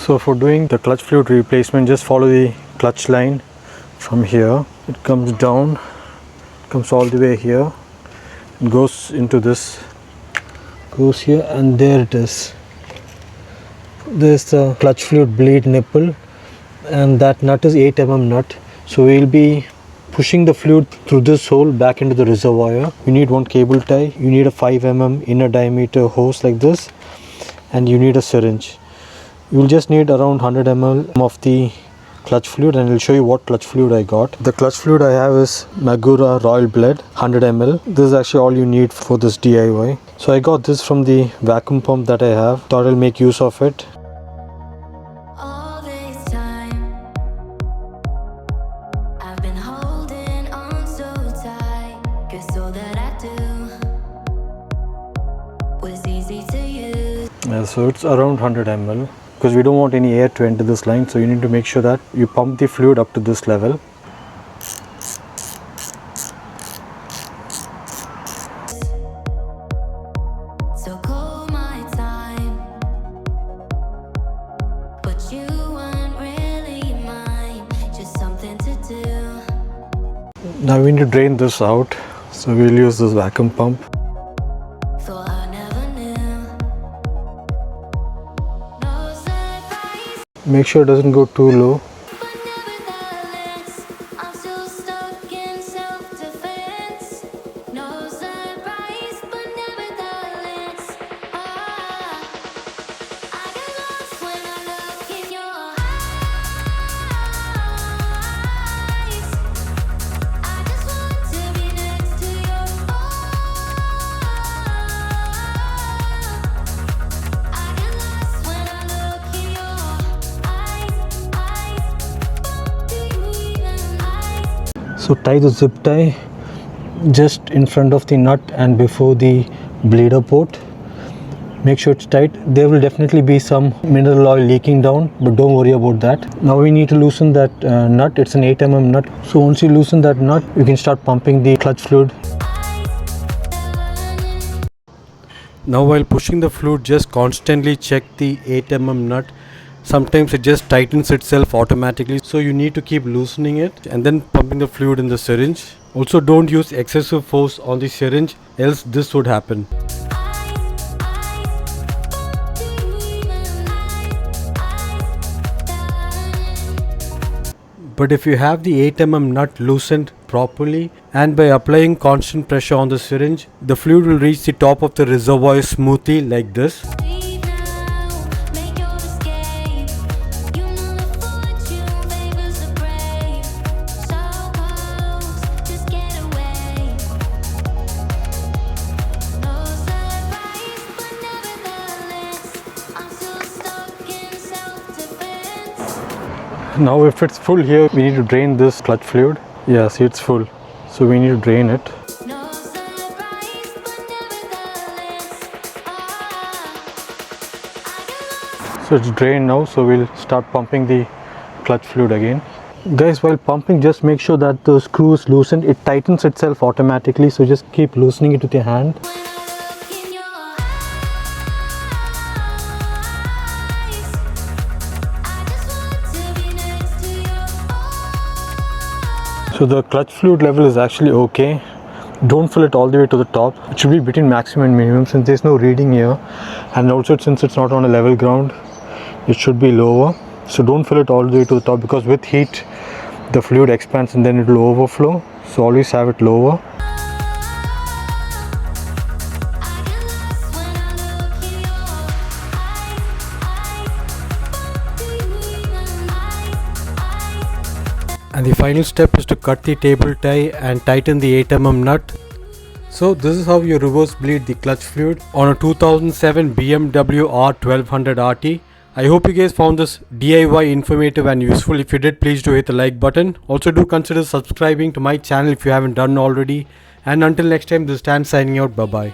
So for doing the clutch fluid replacement, just follow the clutch line from here. It comes down, comes all the way here, it goes into this, goes here, and there it is. There's the clutch fluid bleed nipple, and that nut is 8 mm nut. So we'll be pushing the fluid through this hole back into the reservoir. You need one cable tie, you need a 5 mm inner diameter hose like this, and you need a syringe. You'll just need around 100 ml of the clutch fluid, and I'll show you what clutch fluid I got. The clutch fluid I have is Magura Royal Blood 100 ml. This is actually all you need for this DIY. So I got this from the vacuum pump that I have. Thought I'll make use of it. So it's around 100 ml because we don't want any air to enter this line, so you need to make sure that you pump the fluid up to this level. Now we need to drain this out, so we'll use this vacuum pump. Make sure it doesn't go too low. So tie the zip tie just in front of the nut and before the bleeder port. Make sure it's tight. There will definitely be some mineral oil leaking down, but don't worry about that. Now we need to loosen that nut. It's an 8 mm nut. So once you loosen that nut, you can start pumping the clutch fluid. Now while pushing the fluid, just constantly check the 8 mm nut. Sometimes it just tightens itself automatically, so you need to keep loosening it and then pumping the fluid in the syringe. Also, don't use excessive force on the syringe, else this would happen. But if you have the 8 mm nut loosened properly and by applying constant pressure on the syringe, the fluid will reach the top of the reservoir smoothly like this. Now if it's full here, we need to drain this clutch fluid. Yeah, see, it's full, so we need to drain it. So it's drained now, so we'll start pumping the clutch fluid again. Guys, while pumping, just make sure that the screw is loosened. It tightens itself automatically, so just keep loosening it with your hand. So the clutch fluid level is actually okay. Don't fill it all the way to the top. It should be between maximum and minimum, since there's no reading here, and also since it's not on a level ground, it should be lower. So don't fill it all the way to the top, because with heat the fluid expands and then it will overflow. So always have it lower. And the final step is to cut the table tie and tighten the 8 mm nut. So this is how you reverse bleed the clutch fluid on a 2007 BMW R1200RT. I hope you guys found this DIY informative and useful. If you did, please do hit the like button. Also do consider subscribing to my channel if you haven't done already. And until next time, this is Stan signing out. Bye bye.